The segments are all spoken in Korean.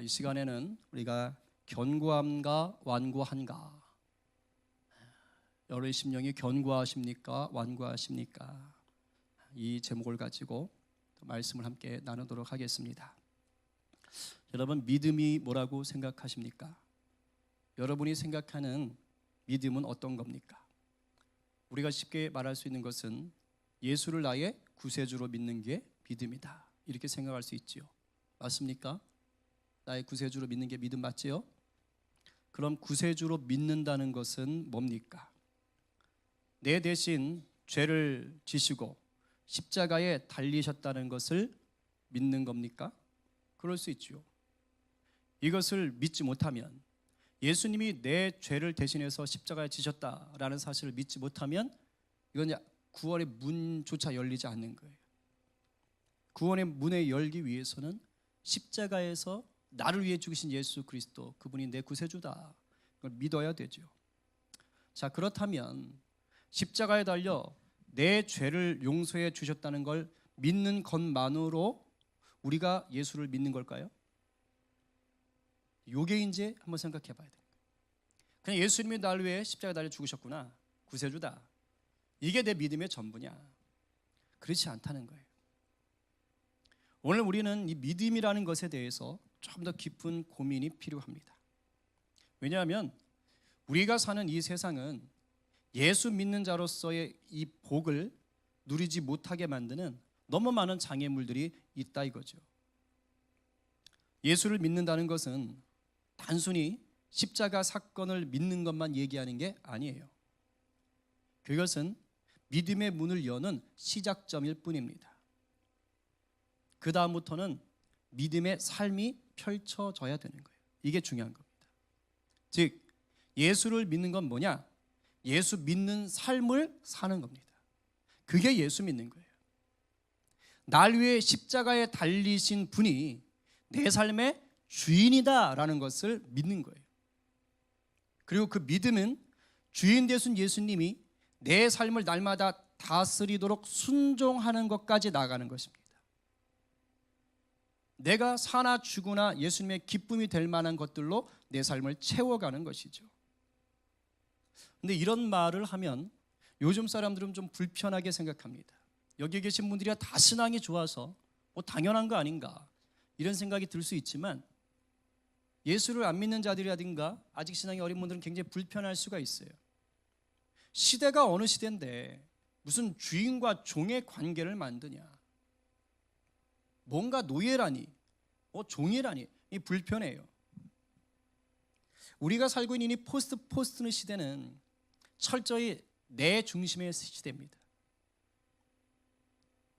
이 시간에는 우리가 견고함과 완고한가, 여러분의 심령이 견고하십니까? 완고하십니까? 이 제목을 가지고 말씀을 함께 나누도록 하겠습니다. 여러분, 믿음이 뭐라고 생각하십니까? 여러분이 생각하는 믿음은 어떤 겁니까? 우리가 쉽게 말할 수 있는 것은 예수를 나의 구세주로 믿는 게 믿음이다, 이렇게 생각할 수 있지요. 맞습니까? 나의 구세주로 믿는 게 믿음 맞지요? 그럼 구세주로 믿는다는 것은 뭡니까? 내 대신 죄를 지시고 십자가에 달리셨다는 것을 믿는 겁니까? 그럴 수 있죠. 이것을 믿지 못하면, 예수님이 내 죄를 대신해서 십자가에 지셨다라는 사실을 믿지 못하면, 이건 구원의 문조차 열리지 않는 거예요. 구원의 문을 열기 위해서는 십자가에서 나를 위해 죽으신 예수 그리스도, 그분이 내 구세주다, 그걸 믿어야 되죠. 자, 그렇다면 십자가에 달려 내 죄를 용서해 주셨다는 걸 믿는 것만으로 우리가 예수를 믿는 걸까요? 요게 이제 한번 생각해 봐야 돼요. 그냥 예수님이 나를 위해 십자가에 달려 죽으셨구나, 구세주다, 이게 내 믿음의 전부냐? 그렇지 않다는 거예요. 오늘 우리는 이 믿음이라는 것에 대해서 좀 더 깊은 고민이 필요합니다. 왜냐하면 우리가 사는 이 세상은 예수 믿는 자로서의 이 복을 누리지 못하게 만드는 너무 많은 장애물들이 있다 이거죠. 예수를 믿는다는 것은 단순히 십자가 사건을 믿는 것만 얘기하는 게 아니에요. 그것은 믿음의 문을 여는 시작점일 뿐입니다. 그 다음부터는 믿음의 삶이 펼쳐져야 되는 거예요. 이게 중요한 겁니다. 즉, 예수를 믿는 건 뭐냐? 예수 믿는 삶을 사는 겁니다. 그게 예수 믿는 거예요. 날 위해 십자가에 달리신 분이 내 삶의 주인이다라는 것을 믿는 거예요. 그리고 그 믿음은 주인 되신 예수님이 내 삶을 날마다 다스리도록 순종하는 것까지 나아가는 것입니다. 내가 사나 죽으나 예수님의 기쁨이 될 만한 것들로 내 삶을 채워가는 것이죠. 근데 이런 말을 하면 요즘 사람들은 좀 불편하게 생각합니다. 여기 계신 분들이 다 신앙이 좋아서 뭐 당연한 거 아닌가, 이런 생각이 들 수 있지만, 예수를 안 믿는 자들이라든가 아직 신앙이 어린 분들은 굉장히 불편할 수가 있어요. 시대가 어느 시대인데 무슨 주인과 종의 관계를 만드냐, 뭔가 노예라니, 종이라니, 이 불편해요. 우리가 살고 있는 이 포스트 시대는 철저히 내 중심의 시대입니다.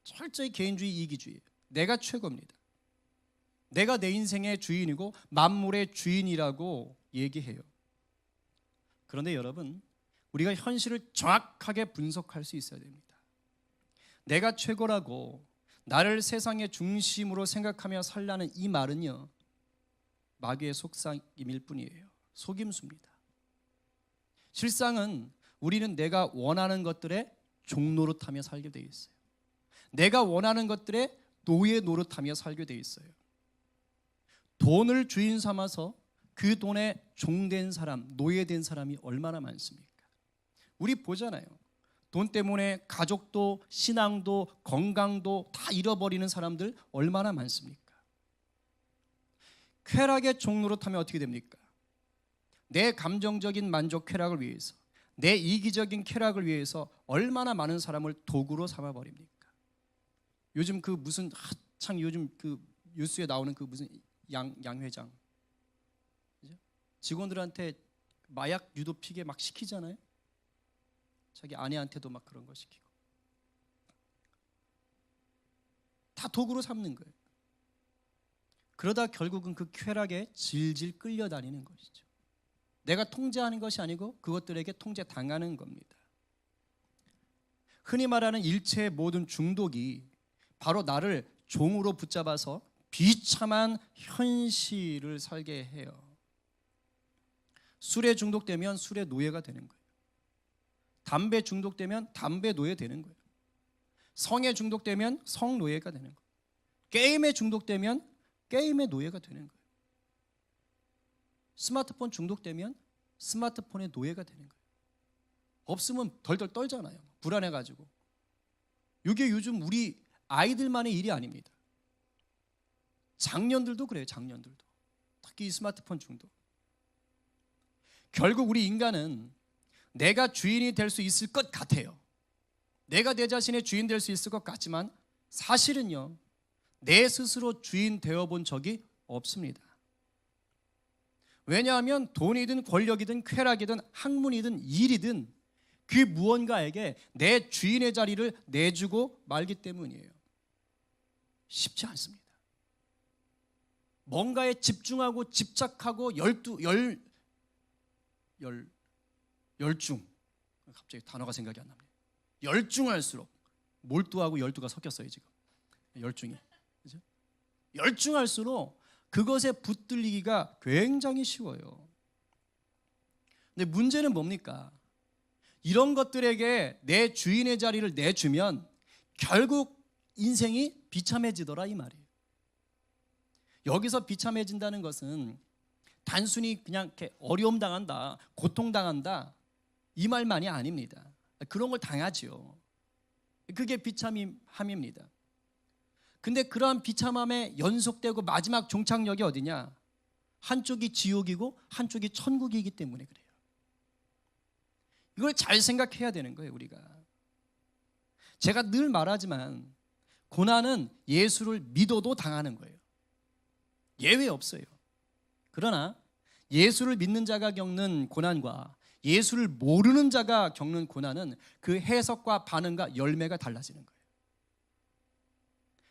철저히 개인주의, 이기주의, 내가 최고입니다. 내가 내 인생의 주인이고 만물의 주인이라고 얘기해요. 그런데 여러분, 우리가 현실을 정확하게 분석할 수 있어야 됩니다. 내가 최고라고 나를 세상의 중심으로 생각하며 살라는 이 말은요, 마귀의 속삭임일 뿐이에요. 속임수입니다. 실상은 우리는 내가 원하는 것들의 종노릇하며 살게 돼 있어요. 내가 원하는 것들의 노예 노릇하며 살게 돼 있어요. 돈을 주인 삼아서 그 돈에 종된 사람, 노예된 사람이 얼마나 많습니까? 우리 보잖아요. 돈 때문에 가족도 신앙도 건강도 다 잃어버리는 사람들 얼마나 많습니까? 쾌락의 종노릇하면 어떻게 됩니까? 내 감정적인 만족 쾌락을 위해서, 내 이기적인 쾌락을 위해서 얼마나 많은 사람을 도구로 삼아버립니까? 요즘 그 무슨 한창 요즘 그 뉴스에 나오는 그 무슨 양 회장, 그죠? 직원들한테 마약 유도 피게 막 시키잖아요. 자기 아내한테도 막 그런 거 시키고, 다 도구로 삼는 거예요. 그러다 결국은 그 쾌락에 질질 끌려다니는 것이죠. 내가 통제하는 것이 아니고 그것들에게 통제당하는 겁니다. 흔히 말하는 일체의 모든 중독이 바로 나를 종으로 붙잡아서 비참한 현실을 살게 해요. 술에 중독되면 술의 노예가 되는 거예요. 담배 중독되면 담배 노예 되는 거예요. 성에 중독되면 성 노예가 되는 거예요. 게임에 중독되면 게임의 노예가 되는 거예요. 스마트폰 중독되면 스마트폰의 노예가 되는 거예요. 없으면 덜덜 떨잖아요. 불안해가지고. 이게 요즘 우리 아이들만의 일이 아닙니다. 장년들도 그래요. 장년들도. 특히 이 스마트폰 중독. 결국 우리 인간은 내가 주인이 될 수 있을 것 같아요. 내가 내 자신의 주인 될 수 있을 것 같지만 사실은요, 내 스스로 주인 되어본 적이 없습니다. 왜냐하면 돈이든 권력이든 쾌락이든 학문이든 일이든 그 무언가에게 내 주인의 자리를 내주고 말기 때문이에요. 쉽지 않습니다. 뭔가에 집중하고 집착하고 열중, 갑자기 단어가 생각이 안 납니다. 열중할수록, 몰두하고 열두가 섞였어요 지금. 열중이, 그죠? 열중할수록 그것에 붙들리기가 굉장히 쉬워요. 근데 문제는 뭡니까? 이런 것들에게 내 주인의 자리를 내주면 결국 인생이 비참해지더라 이 말이에요. 여기서 비참해진다는 것은 단순히 그냥 이렇게 어려움 당한다, 고통 당한다 이 말만이 아닙니다. 그런 걸 당하지요. 그게 비참함입니다. 근데 그러한 비참함에 연속되고 마지막 종착역이 어디냐? 한쪽이 지옥이고 한쪽이 천국이기 때문에 그래요. 이걸 잘 생각해야 되는 거예요, 우리가. 제가 늘 말하지만 고난은 예수를 믿어도 당하는 거예요. 예외 없어요. 그러나 예수를 믿는 자가 겪는 고난과 예수를 모르는 자가 겪는 고난은 그 해석과 반응과 열매가 달라지는 거예요.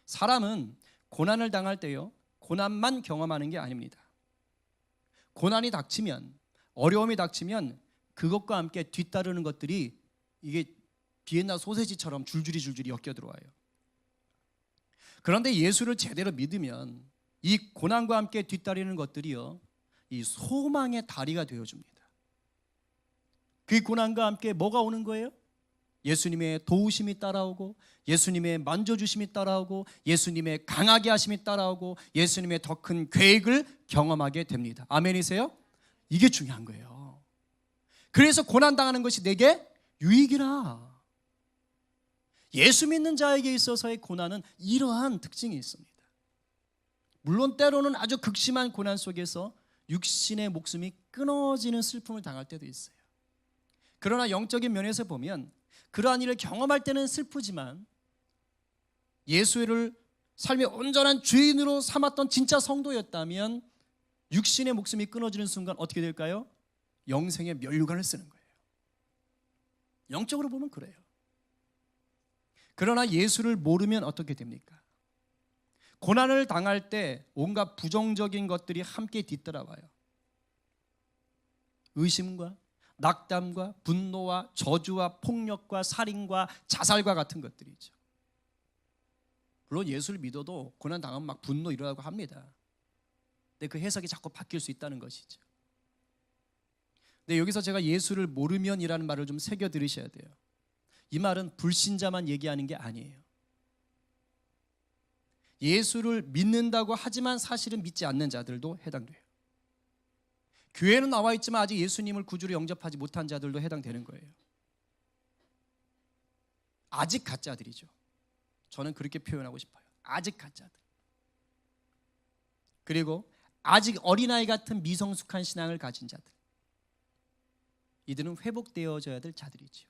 사람은 고난을 당할 때요, 고난만 경험하는 게 아닙니다. 고난이 닥치면, 어려움이 닥치면 그것과 함께 뒤따르는 것들이 이게 비엔나 소세지처럼 줄줄이 엮여 들어와요. 그런데 예수를 제대로 믿으면 이 고난과 함께 뒤따르는 것들이요, 이 소망의 다리가 되어줍니다. 그 고난과 함께 뭐가 오는 거예요? 예수님의 도우심이 따라오고, 예수님의 만져주심이 따라오고, 예수님의 강하게 하심이 따라오고, 예수님의 더 큰 계획을 경험하게 됩니다. 아멘이세요? 이게 중요한 거예요. 그래서 고난당하는 것이 내게 유익이라. 예수 믿는 자에게 있어서의 고난은 이러한 특징이 있습니다. 물론 때로는 아주 극심한 고난 속에서 육신의 목숨이 끊어지는 슬픔을 당할 때도 있어요. 그러나 영적인 면에서 보면 그러한 일을 경험할 때는 슬프지만 예수를 삶의 온전한 주인으로 삼았던 진짜 성도였다면 육신의 목숨이 끊어지는 순간 어떻게 될까요? 영생의 면류관을 쓰는 거예요. 영적으로 보면 그래요. 그러나 예수를 모르면 어떻게 됩니까? 고난을 당할 때 온갖 부정적인 것들이 함께 뒤따라와요. 의심과 낙담과 분노와 저주와 폭력과 살인과 자살과 같은 것들이죠. 물론 예수를 믿어도 고난 당하면 막 분노 일어나고 합니다. 근데 그 해석이 자꾸 바뀔 수 있다는 것이죠. 근데 여기서 제가 예수를 모르면이라는 말을 좀 새겨 들으셔야 돼요. 이 말은 불신자만 얘기하는 게 아니에요. 예수를 믿는다고 하지만 사실은 믿지 않는 자들도 해당돼요. 교회는 나와 있지만 아직 예수님을 구주로 영접하지 못한 자들도 해당되는 거예요. 아직 가짜들이죠. 저는 그렇게 표현하고 싶어요. 아직 가짜들. 그리고 아직 어린아이 같은 미성숙한 신앙을 가진 자들. 이들은 회복되어져야 될 자들이죠.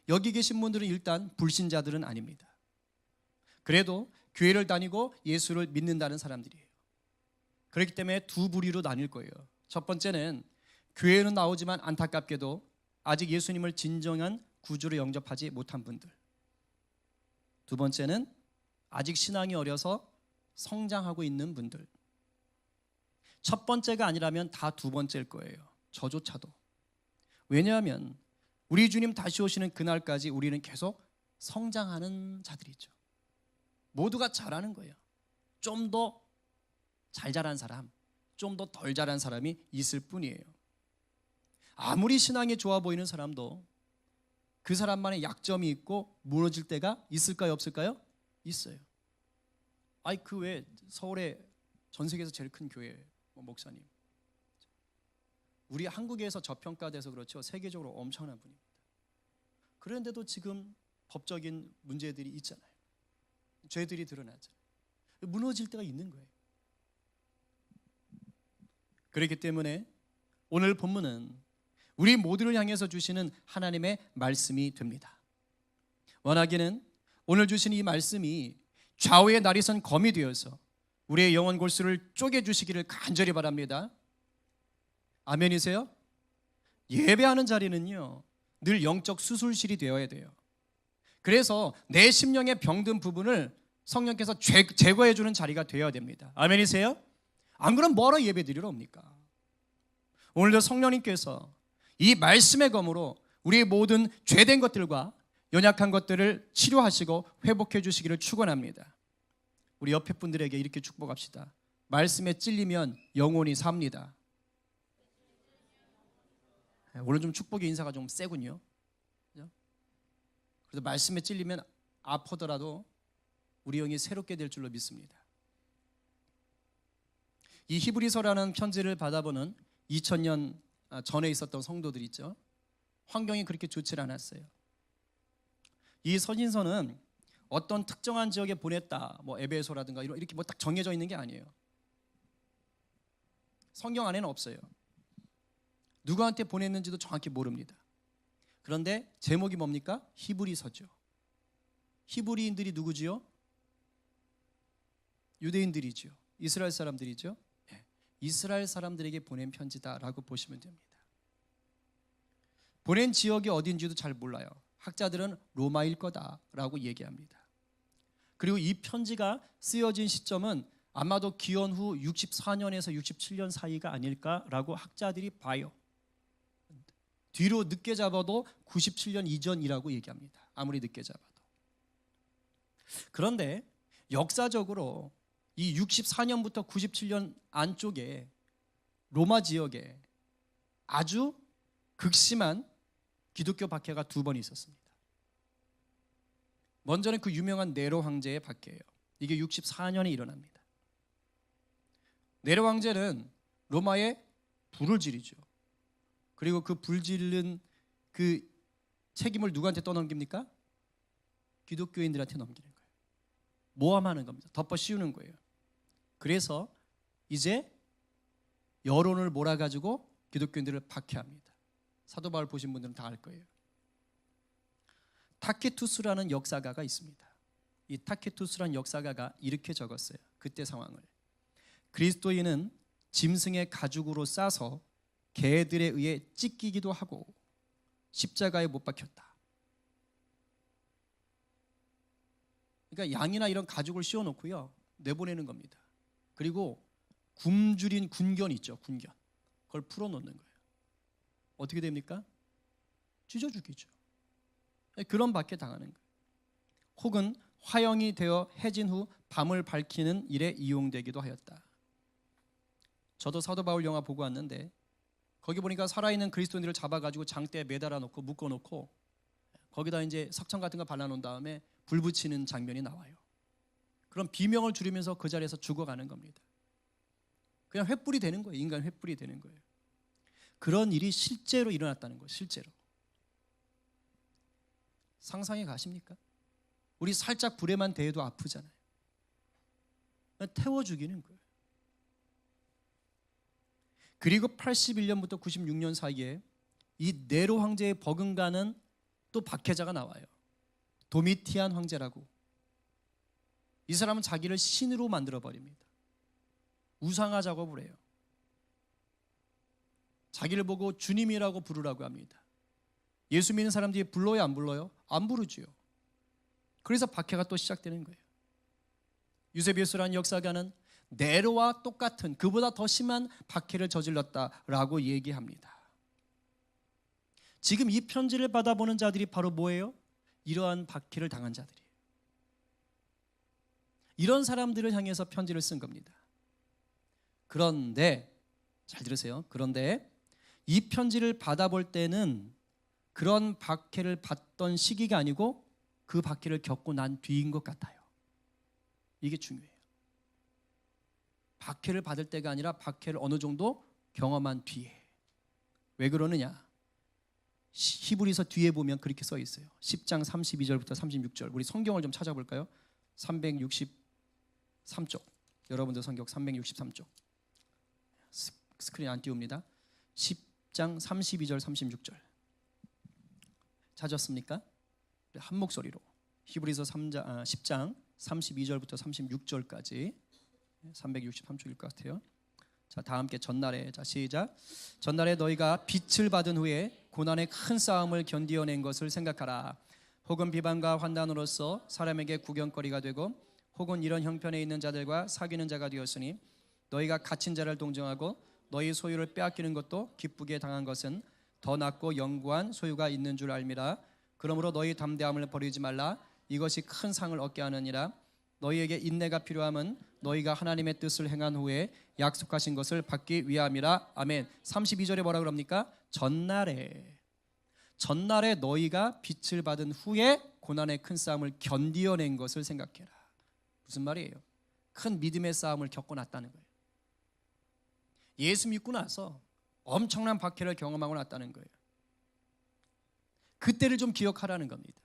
여기 계신 분들은 일단 불신자들은 아닙니다. 그래도 교회를 다니고 예수를 믿는다는 사람들이에요. 그렇기 때문에 두 부류로 나뉠 거예요. 첫 번째는 교회는 나오지만 안타깝게도 아직 예수님을 진정한 구주로 영접하지 못한 분들. 두 번째는 아직 신앙이 어려서 성장하고 있는 분들. 첫 번째가 아니라면 다 두 번째일 거예요. 저조차도. 왜냐하면 우리 주님 다시 오시는 그날까지 우리는 계속 성장하는 자들이죠. 모두가 잘하는 거예요. 좀 더 잘 자란 사람, 좀 더 덜 자란 사람이 있을 뿐이에요. 아무리 신앙이 좋아 보이는 사람도 그 사람만의 약점이 있고 무너질 때가 있을까요, 없을까요? 있어요. 그 왜 서울에 전 세계에서 제일 큰 교회 목사님. 우리 한국에서 저평가돼서 그렇죠. 세계적으로 엄청난 분입니다. 그런데도 지금 법적인 문제들이 있잖아요. 죄들이 드러나잖아요. 무너질 때가 있는 거예요. 그렇기 때문에 오늘 본문은 우리 모두를 향해서 주시는 하나님의 말씀이 됩니다. 원하기는 오늘 주신 이 말씀이 좌우의 날이 선 검이 되어서 우리의 영혼 골수를 쪼개주시기를 간절히 바랍니다. 아멘이세요? 예배하는 자리는요, 늘 영적 수술실이 되어야 돼요. 그래서 내 심령에 병든 부분을 성령께서 제거해 주는 자리가 되어야 됩니다. 아멘이세요? 안 그러면 뭐하러 예배 드리러 옵니까? 오늘도 성령님께서 이 말씀의 검으로 우리의 모든 죄된 것들과 연약한 것들을 치료하시고 회복해 주시기를 축원합니다. 우리 옆에 분들에게 이렇게 축복합시다. 말씀에 찔리면 영혼이 삽니다. 오늘 좀 축복의 인사가 좀 세군요. 그래서 말씀에 찔리면 아프더라도 우리 영이 새롭게 될 줄로 믿습니다. 이 히브리서라는 편지를 받아보는 2000년 전에 있었던 성도들 있죠. 환경이 그렇게 좋지 않았어요. 이 서신서는 어떤 특정한 지역에 보냈다, 뭐 에베소라든가 이렇게 뭐 딱 정해져 있는 게 아니에요. 성경 안에는 없어요. 누구한테 보냈는지도 정확히 모릅니다. 그런데 제목이 뭡니까? 히브리서죠. 히브리인들이 누구지요? 유대인들이죠. 이스라엘 사람들이죠. 네. 이스라엘 사람들에게 보낸 편지다라고 보시면 됩니다. 보낸 지역이 어딘지도 잘 몰라요. 학자들은 로마일 거다라고 얘기합니다. 그리고 이 편지가 쓰여진 시점은 아마도 기원 후 64년에서 67년 사이가 아닐까라고 학자들이 봐요. 뒤로 늦게 잡아도 97년 이전이라고 얘기합니다. 아무리 늦게 잡아도. 그런데 역사적으로 이 64년부터 97년 안쪽에 로마 지역에 아주 극심한 기독교 박해가 두 번 있었습니다. 먼저는 그 유명한 네로 황제의 박해예요. 이게 64년에 일어납니다. 네로 황제는 로마에 불을 지르죠. 그리고 그 불 지른 그 책임을 누구한테 떠넘깁니까? 기독교인들한테 넘기는 거예요. 모함하는 겁니다. 덮어 씌우는 거예요. 그래서 이제 여론을 몰아가지고 기독교인들을 박해합니다. 사도 바울 보신 분들은 다 알 거예요. 타케투스라는 역사가가 있습니다. 이 타케투스라는 역사가가 이렇게 적었어요. 그때 상황을. 그리스도인은 짐승의 가죽으로 싸서 개들에 의해 찢기기도 하고 십자가에 못 박혔다. 그러니까 양이나 이런 가죽을 씌워놓고요, 내보내는 겁니다. 그리고 굶주린 군견 있죠, 군견. 그걸 풀어놓는 거예요. 어떻게 됩니까? 찢어 죽이죠. 그런 박해 당하는 거예요. 혹은 화형이 되어 해진 후 밤을 밝히는 일에 이용되기도 하였다. 저도 사도 바울 영화 보고 왔는데 거기 보니까 살아있는 그리스도인들을 잡아가지고 장대에 매달아 놓고 묶어놓고 거기다 이제 석청 같은 거 발라놓은 다음에 불 붙이는 장면이 나와요. 그럼 비명을 지르면서 그 자리에서 죽어가는 겁니다. 그냥 횃불이 되는 거예요. 인간 횃불이 되는 거예요. 그런 일이 실제로 일어났다는 거예요. 실제로. 상상해 가십니까? 우리 살짝 불에만 대해도 아프잖아요. 태워 죽이는 거예요. 그리고 81년부터 96년 사이에 이 네로 황제의 버금가는 또 박해자가 나와요. 도미티안 황제라고. 이 사람은 자기를 신으로 만들어버립니다. 우상화 작업을 해요. 자기를 보고 주님이라고 부르라고 합니다. 예수 믿는 사람들이 불러요, 안 불러요? 안 부르지요. 그래서 박해가 또 시작되는 거예요. 유세비우스라는 역사가는 네로와 똑같은, 그보다 더 심한 박해를 저질렀다라고 얘기합니다. 지금 이 편지를 받아보는 자들이 바로 뭐예요? 이러한 박해를 당한 자들이에요. 이런 사람들을 향해서 편지를 쓴 겁니다. 그런데 잘 들으세요. 그런데 이 편지를 받아볼 때는 그런 박해를 받던 시기가 아니고 그 박해를 겪고 난 뒤인 것 같아요. 이게 중요해요. 박해를 받을 때가 아니라 박해를 어느 정도 경험한 뒤에. 왜 그러느냐? 히브리서 뒤에 보면 그렇게 써 있어요. 10장 32절부터 36절. 우리 성경을 좀 찾아볼까요? 363쪽. 여러분들 성경 363쪽. 스크린 안 띄웁니다. 10장 32절 36절. 찾았습니까? 한 목소리로. 히브리서 10장 32절부터 36절까지 363쪽일 것 같아요. 자, 다 함께 전날에. 자, 시작. 전날에 너희가 빛을 받은 후에 고난의 큰 싸움을 견디어낸 것을 생각하라. 혹은 비방과 환난으로서 사람에게 구경거리가 되고 혹은 이런 형편에 있는 자들과 사귀는 자가 되었으니 너희가 갇힌 자를 동정하고 너희 소유를 빼앗기는 것도 기쁘게 당한 것은 더 낫고 영구한 소유가 있는 줄 알미라. 그러므로 너희 담대함을 버리지 말라. 이것이 큰 상을 얻게 하느니라. 너희에게 인내가 필요함은 너희가 하나님의 뜻을 행한 후에 약속하신 것을 받기 위함이라. 아멘. 32절에 뭐라 그럽니까? 전날에 너희가 빛을 받은 후에 고난의 큰 싸움을 견디어낸 것을 생각해라. 무슨 말이에요? 큰 믿음의 싸움을 겪어놨다는 거예요. 예수 믿고 나서 엄청난 박해를 경험하고 났다는 거예요. 그때를 좀 기억하라는 겁니다.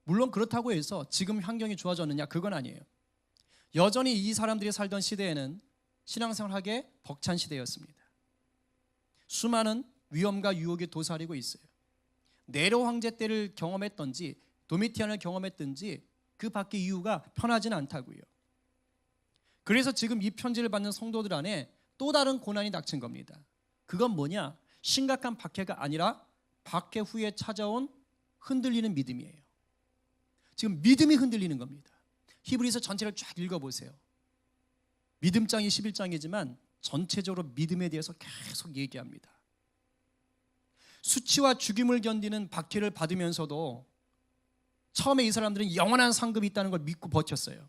물론 그렇다고 해서 지금 환경이 좋아졌느냐? 그건 아니에요. 여전히 이 사람들이 살던 시대에는 신앙생활하기에 벅찬 시대였습니다. 수많은 위험과 유혹이 도사리고 있어요. 네로 황제 때를 경험했던지 도미티안을 경험했든지 그 밖의 이유가 편하지는 않다고요. 그래서 지금 이 편지를 받는 성도들 안에 또 다른 고난이 닥친 겁니다. 그건 뭐냐? 심각한 박해가 아니라 박해 후에 찾아온 흔들리는 믿음이에요. 지금 믿음이 흔들리는 겁니다. 히브리서 전체를 쫙 읽어보세요. 믿음장이 11장이지만 전체적으로 믿음에 대해서 계속 얘기합니다. 수치와 죽임을 견디는 박해를 받으면서도 처음에 이 사람들은 영원한 상급이 있다는 걸 믿고 버텼어요.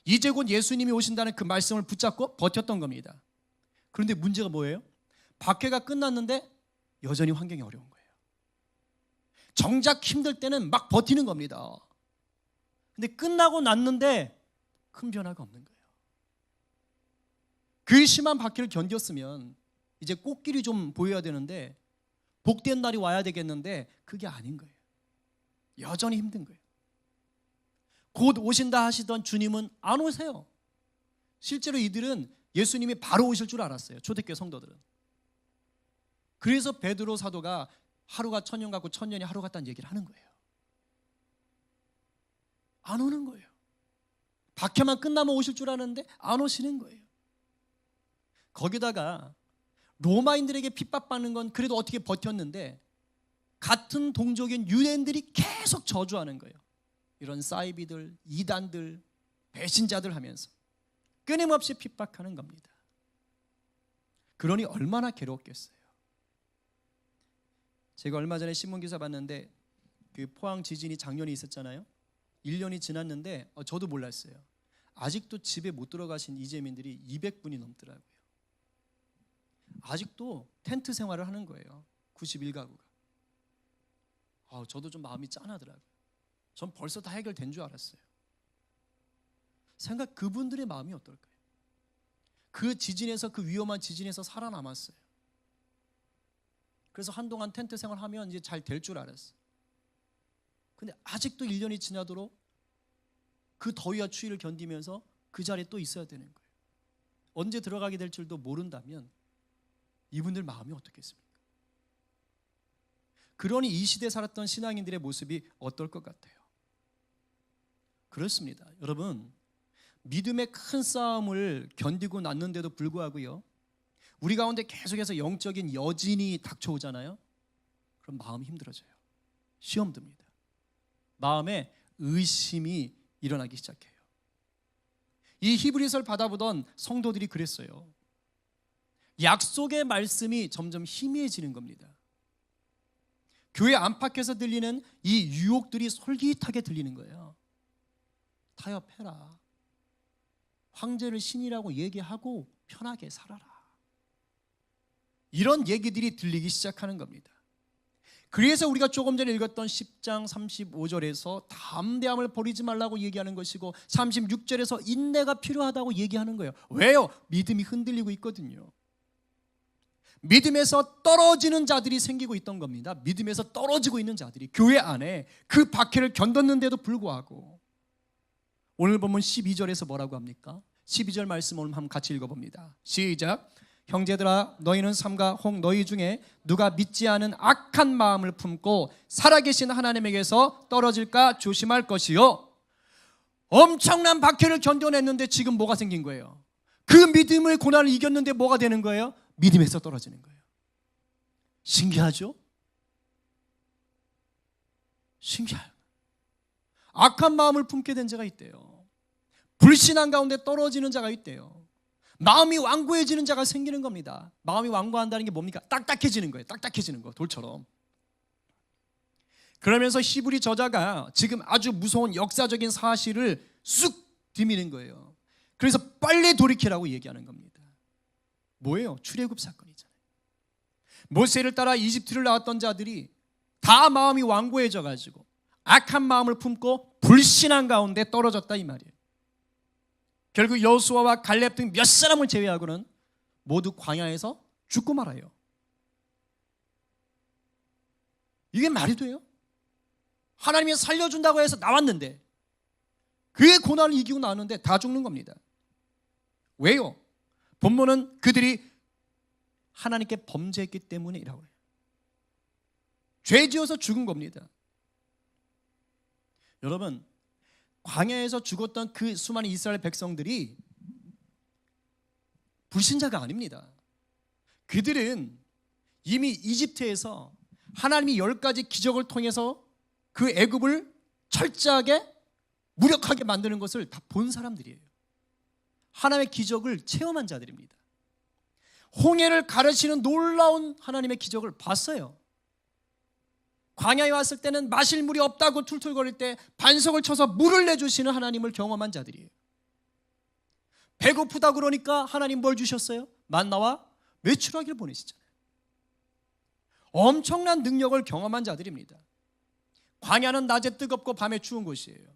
이제 곧 예수님이 오신다는 그 말씀을 붙잡고 버텼던 겁니다. 그런데 문제가 뭐예요? 박해가 끝났는데 여전히 환경이 어려운 거예요. 정작 힘들 때는 막 버티는 겁니다. 근데 끝나고 났는데 큰 변화가 없는 거예요. 그 심한 박해를 견뎠으면 이제 꽃길이 좀 보여야 되는데 복된 날이 와야 되겠는데 그게 아닌 거예요. 여전히 힘든 거예요. 곧 오신다 하시던 주님은 안 오세요. 실제로 이들은 예수님이 바로 오실 줄 알았어요. 초대교회 성도들은. 그래서 베드로 사도가 하루가 천년 같고 천년이 하루 같다는 얘기를 하는 거예요. 안 오는 거예요. 박해만 끝나면 오실 줄 아는데 안 오시는 거예요. 거기다가 로마인들에게 핍박받는 건 그래도 어떻게 버텼는데 같은 동족인 유대인들이 계속 저주하는 거예요. 이런 사이비들, 이단들, 배신자들 하면서 끊임없이 핍박하는 겁니다. 그러니 얼마나 괴로웠겠어요. 제가 얼마 전에 신문기사 봤는데 그 포항 지진이 작년에 있었잖아요. 1년이 지났는데 저도 몰랐어요. 아직도 집에 못 들어가신 이재민들이 200분이 넘더라고요. 아직도 텐트 생활을 하는 거예요. 91가구가. 저도 좀 마음이 짠하더라고요. 전 벌써 다 해결된 줄 알았어요. 그분들의 마음이 어떨까요? 그 지진에서, 그 위험한 지진에서 살아남았어요. 그래서 한동안 텐트 생활하면 이제 잘 될 줄 알았어요. 근데 아직도 1년이 지나도록 그 더위와 추위를 견디면서 그 자리에 또 있어야 되는 거예요. 언제 들어가게 될 줄도 모른다면 이분들 마음이 어떻겠습니까? 그러니 이 시대에 살았던 신앙인들의 모습이 어떨 것 같아요? 그렇습니다. 여러분, 믿음의 큰 싸움을 견디고 났는데도 불구하고요, 우리 가운데 계속해서 영적인 여진이 닥쳐오잖아요. 그럼 마음이 힘들어져요. 시험 듭니다. 마음에 의심이 일어나기 시작해요. 이 히브리서를 받아보던 성도들이 그랬어요. 약속의 말씀이 점점 희미해지는 겁니다. 교회 안팎에서 들리는 이 유혹들이 솔깃하게 들리는 거예요. 타협해라. 황제를 신이라고 얘기하고 편하게 살아라. 이런 얘기들이 들리기 시작하는 겁니다. 그래서 우리가 조금 전에 읽었던 10장 35절에서 담대함을 버리지 말라고 얘기하는 것이고 36절에서 인내가 필요하다고 얘기하는 거예요. 왜요? 믿음이 흔들리고 있거든요. 믿음에서 떨어지는 자들이 생기고 있던 겁니다. 믿음에서 떨어지고 있는 자들이 교회 안에 그 박해를 견뎠는데도 불구하고 오늘 보면 12절에서 뭐라고 합니까? 12절 말씀 오늘 한번 같이 읽어봅니다. 시작. 형제들아 너희는 삼가 혹 너희 중에 누가 믿지 않은 악한 마음을 품고 살아계신 하나님에게서 떨어질까 조심할 것이요. 엄청난 박해를 견뎌냈는데 지금 뭐가 생긴 거예요? 그 믿음의 고난을 이겼는데 뭐가 되는 거예요? 믿음에서 떨어지는 거예요. 신기하죠? 신기해요. 악한 마음을 품게 된 자가 있대요. 불신앙 가운데 떨어지는 자가 있대요. 마음이 완고해지는 자가 생기는 겁니다. 마음이 완고한다는 게 뭡니까? 딱딱해지는 거예요. 딱딱해지는 거, 돌처럼. 그러면서 히브리 저자가 지금 아주 무서운 역사적인 사실을 쑥 디미는 거예요. 그래서 빨리 돌이키라고 얘기하는 겁니다. 뭐예요? 출애굽 사건이잖아요. 모세를 따라 이집트를 나왔던 자들이 다 마음이 완고해져 가지고 악한 마음을 품고 불신앙 가운데 떨어졌다 이 말이에요. 결국 여호수아와 갈렙 등 몇 사람을 제외하고는 모두 광야에서 죽고 말아요. 이게 말이 돼요? 하나님이 살려준다고 해서 나왔는데 그의 고난을 이기고 나왔는데 다 죽는 겁니다. 왜요? 본문은 그들이 하나님께 범죄했기 때문이라고 해요. 죄 지어서 죽은 겁니다. 여러분, 광야에서 죽었던 그 수많은 이스라엘 백성들이 불신자가 아닙니다. 그들은 이미 이집트에서 하나님이 10가지 기적을 통해서 그 애굽을 철저하게 무력하게 만드는 것을 다 본 사람들이에요. 하나님의 기적을 체험한 자들입니다. 홍해를 가르치는 놀라운 하나님의 기적을 봤어요. 광야에 왔을 때는 마실 물이 없다고 툴툴거릴 때 반석을 쳐서 물을 내주시는 하나님을 경험한 자들이에요. 배고프다 그러니까 하나님 뭘 주셨어요? 만나와 메추라기를 보내시잖아요. 엄청난 능력을 경험한 자들입니다. 광야는 낮에 뜨겁고 밤에 추운 곳이에요.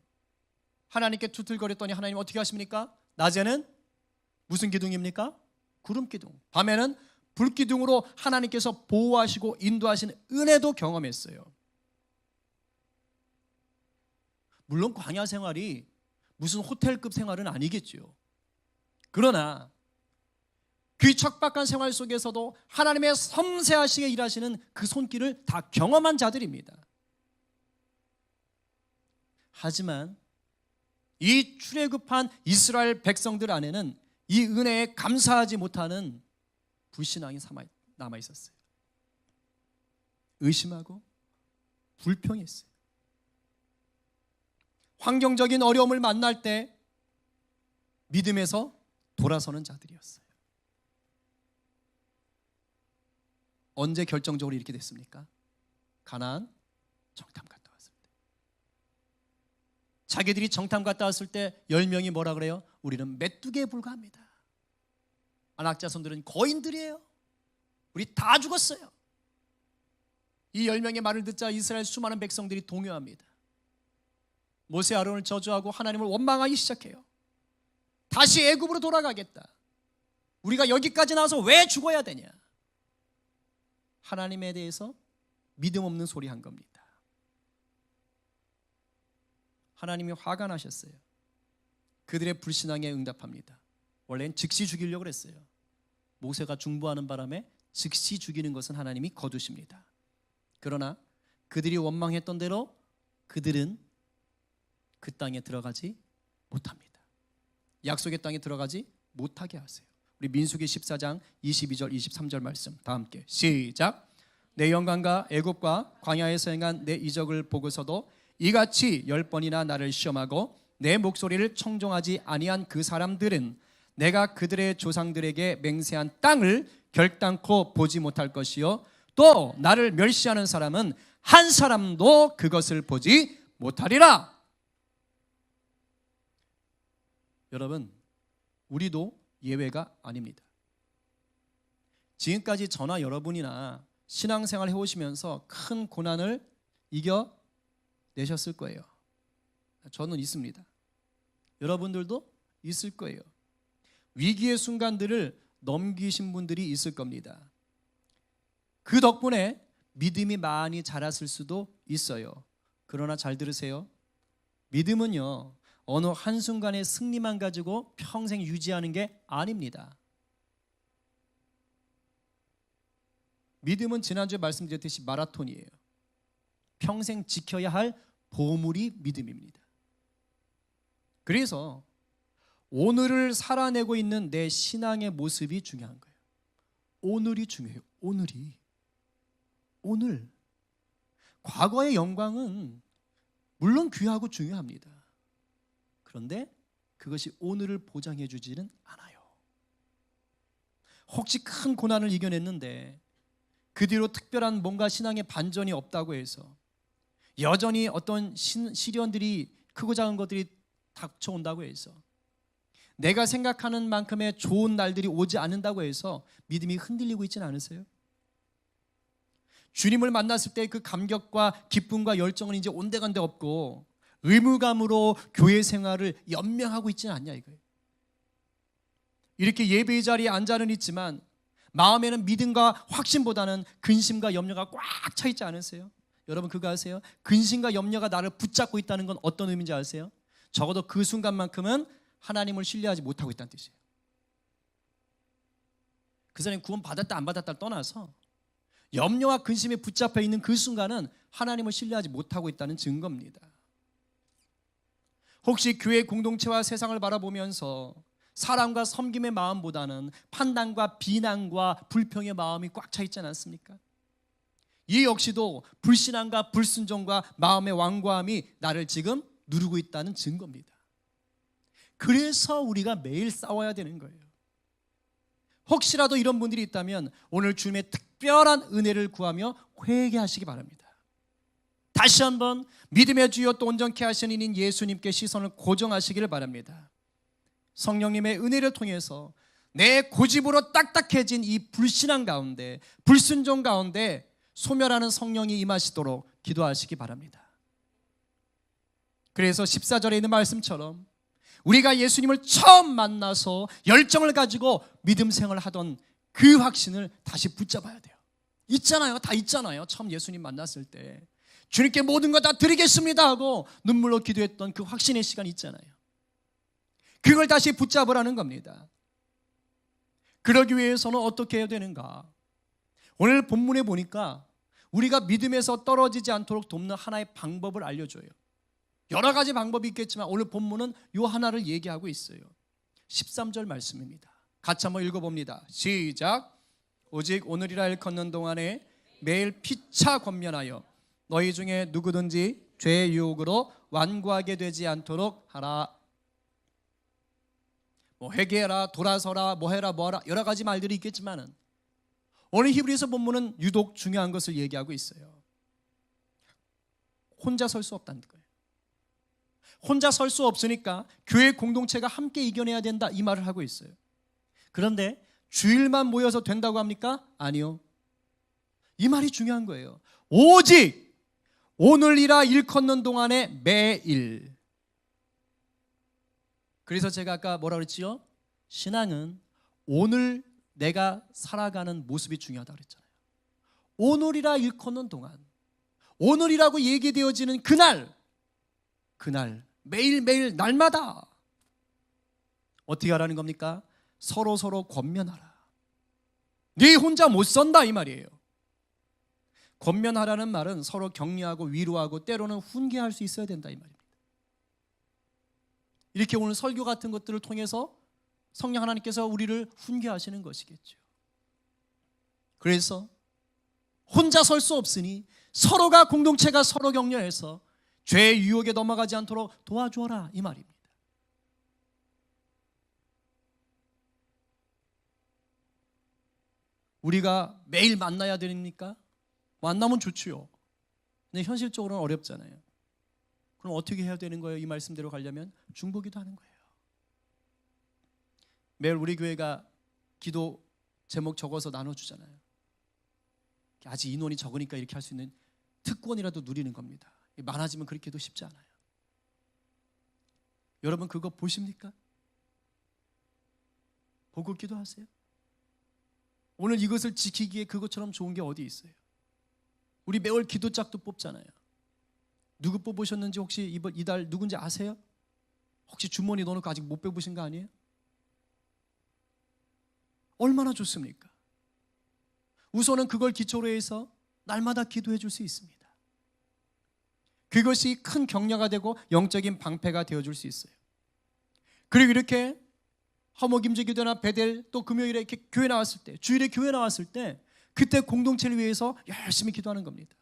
하나님께 툴툴거렸더니 하나님 어떻게 하십니까? 낮에는 무슨 기둥입니까? 구름 기둥. 밤에는 불 기둥으로 하나님께서 보호하시고 인도하시는 은혜도 경험했어요. 물론 광야 생활이 무슨 호텔급 생활은 아니겠죠. 그러나 그 척박한 생활 속에서도 하나님의 섬세하시게 일하시는 그 손길을 다 경험한 자들입니다. 하지만 이 출애굽한 이스라엘 백성들 안에는 이 은혜에 감사하지 못하는 불신앙이 남아 있었어요. 의심하고 불평했어요. 환경적인 어려움을 만날 때 믿음에서 돌아서는 자들이었어요. 언제 결정적으로 이렇게 됐습니까? 가나안 정탐 갔다 왔을 때. 자기들이 정탐 갔다 왔을 때 10명이 뭐라 그래요? 우리는 메뚜기에 불과합니다. 안악자손들은 거인들이에요. 우리 다 죽었어요. 이 10명의 말을 듣자 이스라엘 수많은 백성들이 동요합니다. 모세 아론을 저주하고 하나님을 원망하기 시작해요. 다시 애굽으로 돌아가겠다. 우리가 여기까지 나와서 왜 죽어야 되냐? 하나님에 대해서 믿음 없는 소리 한 겁니다. 하나님이 화가 나셨어요. 그들의 불신앙에 응답합니다. 원래는 즉시 죽이려고 그랬어요. 모세가 중보하는 바람에 즉시 죽이는 것은 하나님이 거두십니다. 그러나 그들이 원망했던 대로 그들은 그 땅에 들어가지 못합니다. 약속의 땅에 들어가지 못하게 하세요. 우리 민수기 14장 22절 23절 말씀 다 함께 시작. 내 영광과 애굽과 광야에서 행한 내 이적을 보고서도 이같이 10번이나 나를 시험하고 내 목소리를 청종하지 아니한 그 사람들은 내가 그들의 조상들에게 맹세한 땅을 결단코 보지 못할 것이요 또 나를 멸시하는 사람은 한 사람도 그것을 보지 못하리라. 여러분, 우리도 예외가 아닙니다. 지금까지 저나 여러분이나 신앙생활 해오시면서 큰 고난을 이겨내셨을 거예요. 저는 있습니다. 여러분들도 있을 거예요. 위기의 순간들을 넘기신 분들이 있을 겁니다. 그 덕분에 믿음이 많이 자랐을 수도 있어요. 그러나 잘 들으세요. 믿음은요, 어느 한순간의 승리만 가지고 평생 유지하는 게 아닙니다. 믿음은 지난주에 말씀드렸듯이 마라톤이에요. 평생 지켜야 할 보물이 믿음입니다. 그래서 오늘을 살아내고 있는 내 신앙의 모습이 중요한 거예요. 오늘이 중요해요. 오늘. 과거의 영광은 물론 귀하고 중요합니다. 그런데 그것이 오늘을 보장해 주지는 않아요. 혹시 큰 고난을 이겨냈는데 그 뒤로 특별한 뭔가 신앙의 반전이 없다고 해서 여전히 어떤 시련들이 크고 작은 것들이 닥쳐온다고 해서 내가 생각하는 만큼의 좋은 날들이 오지 않는다고 해서 믿음이 흔들리고 있지는 않으세요? 주님을 만났을 때 그 감격과 기쁨과 열정은 이제 온데간데 없고 의무감으로 교회 생활을 연명하고 있지는 않냐 이거예요. 이렇게 예배의 자리에 앉아는 있지만 마음에는 믿음과 확신보다는 근심과 염려가 꽉 차 있지 않으세요? 여러분 그거 아세요? 근심과 염려가 나를 붙잡고 있다는 건 어떤 의미인지 아세요? 적어도 그 순간만큼은 하나님을 신뢰하지 못하고 있다는 뜻이에요. 그 사람이 구원 받았다 안 받았다를 떠나서 염려와 근심에 붙잡혀 있는 그 순간은 하나님을 신뢰하지 못하고 있다는 증거입니다. 혹시 교회 공동체와 세상을 바라보면서 사랑과 섬김의 마음보다는 판단과 비난과 불평의 마음이 꽉 차 있지 않습니까? 이 역시도 불신앙과 불순종과 마음의 완고함이 나를 지금 누르고 있다는 증거입니다. 그래서 우리가 매일 싸워야 되는 거예요. 혹시라도 이런 분들이 있다면 오늘 주님의 특별한 은혜를 구하며 회개하시기 바랍니다. 다시 한번 믿음의 주여 또 온전케 하시는 이인 예수님께 시선을 고정하시기를 바랍니다. 성령님의 은혜를 통해서 내 고집으로 딱딱해진 이 불신앙 가운데 불순종 가운데 소멸하는 성령이 임하시도록 기도하시기 바랍니다. 그래서 14절에 있는 말씀처럼 우리가 예수님을 처음 만나서 열정을 가지고 믿음 생활을 하던 그 확신을 다시 붙잡아야 돼요. 있잖아요. 다 있잖아요. 처음 예수님 만났을 때 주님께 모든 거 다 드리겠습니다 하고 눈물로 기도했던 그 확신의 시간이 있잖아요. 그걸 다시 붙잡으라는 겁니다. 그러기 위해서는 어떻게 해야 되는가? 오늘 본문에 보니까 우리가 믿음에서 떨어지지 않도록 돕는 하나의 방법을 알려줘요. 여러 가지 방법이 있겠지만 오늘 본문은 이 하나를 얘기하고 있어요. 13절 말씀입니다. 같이 한번 읽어봅니다. 시작. 오직 오늘이라 일컫는 동안에 매일 피차 권면하여 너희 중에 누구든지 죄의 유혹으로 완고하게 되지 않도록 하라. 회개해라, 돌아서라, 뭐해라, 뭐하라 여러 가지 말들이 있겠지만은 오늘 히브리서 본문은 유독 중요한 것을 얘기하고 있어요. 혼자 설 수 없다는 거예요. 혼자 설 수 없으니까 교회 공동체가 함께 이겨내야 된다 이 말을 하고 있어요. 그런데 주일만 모여서 된다고 합니까? 아니요. 이 말이 중요한 거예요. 오직 오늘이라 일컫는 동안에 매일. 그래서 제가 아까 뭐라 그랬지요? 신앙은 오늘 내가 살아가는 모습이 중요하다고 그랬잖아요. 오늘이라 일컫는 동안, 오늘이라고 얘기되어지는 그날 매일매일 날마다 어떻게 하라는 겁니까? 서로 권면하라. 네 혼자 못 산다 이 말이에요. 권면하라는 말은 서로 격려하고 위로하고 때로는 훈계할 수 있어야 된다 이 말입니다. 이렇게 오늘 설교 같은 것들을 통해서 성령 하나님께서 우리를 훈계하시는 것이겠죠. 그래서 혼자 설 수 없으니 서로가 공동체가 서로 격려해서 죄의 유혹에 넘어가지 않도록 도와주어라 이 말입니다. 우리가 매일 만나야 됩니까? 만나면 좋지요. 근데 현실적으로는 어렵잖아요. 그럼 어떻게 해야 되는 거예요? 이 말씀대로 가려면 중보기도 하는 거예요. 매일 우리 교회가 기도 제목 적어서 나눠주잖아요. 아직 인원이 적으니까 이렇게 할 수 있는 특권이라도 누리는 겁니다. 많아지면 그렇게 해도 쉽지 않아요. 여러분 그거 보십니까? 보고 기도하세요. 오늘 이것을 지키기에 그것처럼 좋은 게 어디 있어요? 우리 매월 기도짝도 뽑잖아요. 누구 뽑으셨는지 혹시 이달 누군지 아세요? 혹시 주머니 넣어놓고 아직 못 빼보신 거 아니에요? 얼마나 좋습니까? 우선은 그걸 기초로 해서 날마다 기도해 줄 수 있습니다. 그것이 큰 격려가 되고 영적인 방패가 되어줄 수 있어요. 그리고 이렇게 화목임재 기도나 베델 또 금요일에 이렇게 교회 나왔을 때, 주일에 교회 나왔을 때 그때 공동체를 위해서 열심히 기도하는 겁니다.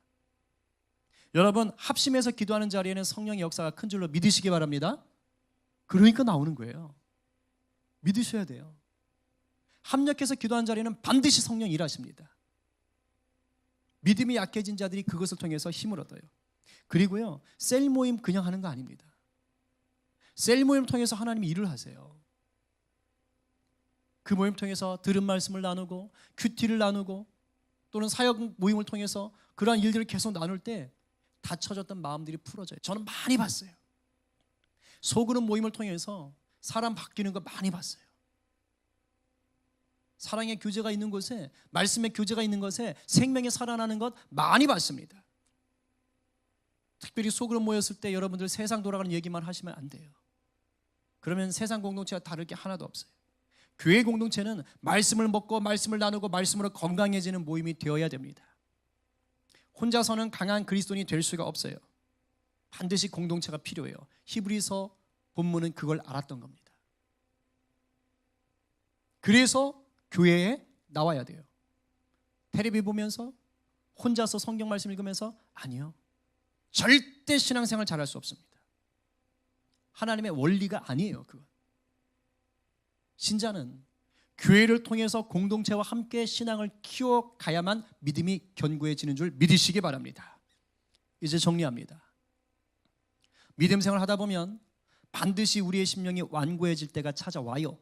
여러분 합심해서 기도하는 자리에는 성령의 역사가 큰 줄로 믿으시기 바랍니다. 그러니까 나오는 거예요. 믿으셔야 돼요. 합력해서 기도하는 자리에는 반드시 성령이 일하십니다. 믿음이 약해진 자들이 그것을 통해서 힘을 얻어요. 그리고요, 셀 모임 그냥 하는 거 아닙니다. 셀 모임 통해서 하나님이 일을 하세요. 그 모임 통해서 들은 말씀을 나누고 큐티를 나누고 또는 사역 모임을 통해서 그러한 일들을 계속 나눌 때 닫혀졌던 마음들이 풀어져요. 저는 많이 봤어요. 소그룹 모임을 통해서 사람 바뀌는 거 많이 봤어요. 사랑의 교제가 있는 곳에, 말씀의 교제가 있는 곳에 생명이 살아나는 것 많이 봤습니다. 특별히 소그룹 모였을 때 여러분들 세상 돌아가는 얘기만 하시면 안 돼요. 그러면 세상 공동체와 다를 게 하나도 없어요. 교회 공동체는 말씀을 먹고 말씀을 나누고 말씀으로 건강해지는 모임이 되어야 됩니다. 혼자서는 강한 그리스도인이 될 수가 없어요. 반드시 공동체가 필요해요. 히브리서 본문은 그걸 알았던 겁니다. 그래서 교회에 나와야 돼요. 텔레비 보면서 혼자서 성경 말씀 읽으면서 아니요. 절대 신앙생활 잘할 수 없습니다. 하나님의 원리가 아니에요. 그건. 신자는 교회를 통해서 공동체와 함께 신앙을 키워가야만 믿음이 견고해지는 줄 믿으시기 바랍니다. 이제 정리합니다. 믿음 생활 하다 보면 반드시 우리의 심령이 완고해질 때가 찾아와요.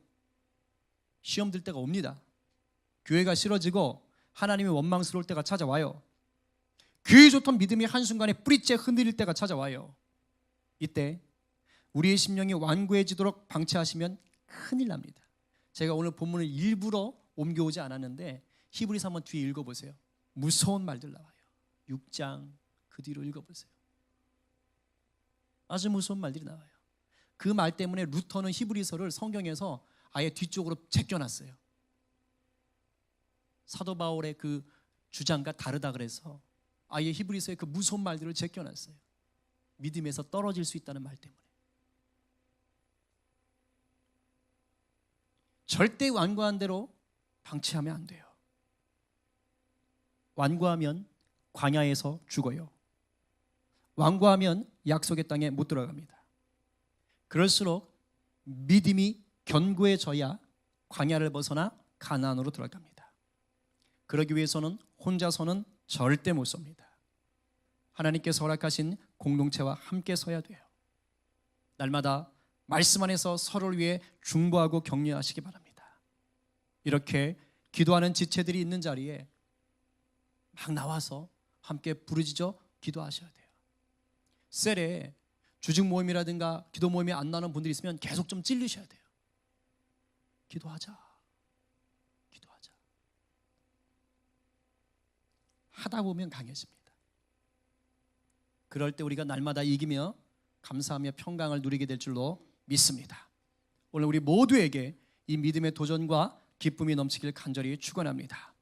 시험 들 때가 옵니다. 교회가 싫어지고 하나님이 원망스러울 때가 찾아와요. 교회 좋던 믿음이 한순간에 뿌리째 흔들릴 때가 찾아와요. 이때 우리의 심령이 완고해지도록 방치하시면 큰일 납니다. 제가 오늘 본문을 일부러 옮겨오지 않았는데 히브리서 한번 뒤에 읽어보세요. 무서운 말들 나와요. 6장 그 뒤로 읽어보세요. 아주 무서운 말들이 나와요. 그 말 때문에 루터는 히브리서를 성경에서 아예 뒤쪽으로 제껴놨어요. 사도 바울의 그 주장과 다르다 그래서 아예 히브리서의 그 무서운 말들을 제껴놨어요. 믿음에서 떨어질 수 있다는 말 때문에. 절대 완고한 대로 방치하면 안 돼요. 완고하면 광야에서 죽어요. 완고하면 약속의 땅에 못 들어갑니다. 그럴수록 믿음이 견고해져야 광야를 벗어나 가나안으로 들어갑니다. 그러기 위해서는 혼자서는 절대 못 섭니다. 하나님께서 허락하신 공동체와 함께 서야 돼요. 날마다 말씀 안에서 서로를 위해 중보하고 격려하시기 바랍니다. 이렇게 기도하는 지체들이 있는 자리에 막 나와서 함께 부르짖어 기도하셔야 돼요. 셀에 주직 모임이라든가 기도 모임이 안 나는 분들이 있으면 계속 좀 찔리셔야 돼요. 기도하자. 기도하자. 하다 보면 강해집니다. 그럴 때 우리가 날마다 이기며 감사하며 평강을 누리게 될 줄로 믿습니다. 오늘 우리 모두에게 이 믿음의 도전과 기쁨이 넘치길 간절히 축원합니다.